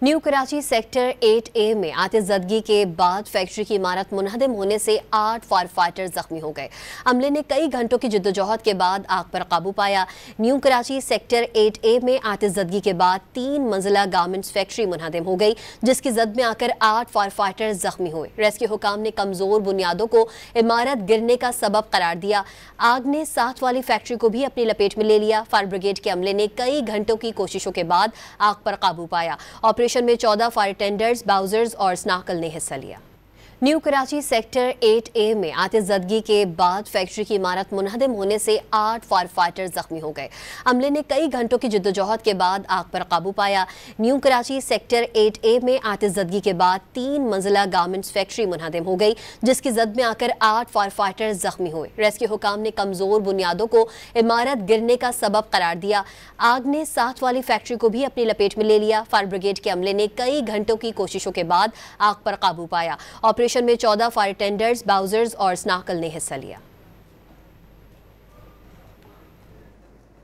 New Karachi sector 8A में आतिशबाजी के बाद फैक्ट्री की इमारत मुनहदम होने से 8 फायर फाइटर जख्मी हो गए। अमले ने कई घंटों की जद्दोजहद के बाद आग पर काबू पाया। न्यू कराची सेक्टर 8A में आतिशबाजी के बाद 3 मंजिला गारमेंट्स फैक्ट्री मुनहदम हो गई, जिसकी जद में आकर 8 फायर फाइटर जख्मी हुए। रेस्क्यू हुकाम ने कमजोर बुनियादों को इमारत गिरने का सबब करार दिया। आग ने साथ वाली फैक्ट्री को भी अपनी लपेट में ले लिया। फायर ब्रिगेड के अमले ने कई घंटों की कोशिशों के बाद आग पर काबू पाया। ऑपरेशन में 14 फायर टेंडर्स, बाउजर्स और स्नाकल ने हिस्सा लिया। न्यू कराची सेक्टर 8A में आतिशबाजी के बाद फैक्ट्री की इमारत मुनहदम होने से 8 फायर फाइटर जख्मी हो गए। अमले ने कई घंटों की जद्दोजहद के बाद आग पर काबू पाया। न्यू कराची सेक्टर 8A में आतिशबाजी के बाद 3 मंजिला गारमेंट्स फैक्ट्री मुनहदम हो गई, जिसकी जद में आकर 8 फायर फाइटर जख्मी हुए। रेस्क्यू हुकाम ने कमजोर बुनियादों को इमारत गिरने का सबब करार दिया। आग ने साथ वाली फैक्ट्री को भी अपनी लपेट में ले लिया। फायर ब्रिगेड के अमले ने कई घंटों की कोशिशों के बाद आग पर काबू पाया। ऑपरेशन में 14 फायर टेंडर्स, बाउजर्स और स्नाकल ने हिस्सा लिया।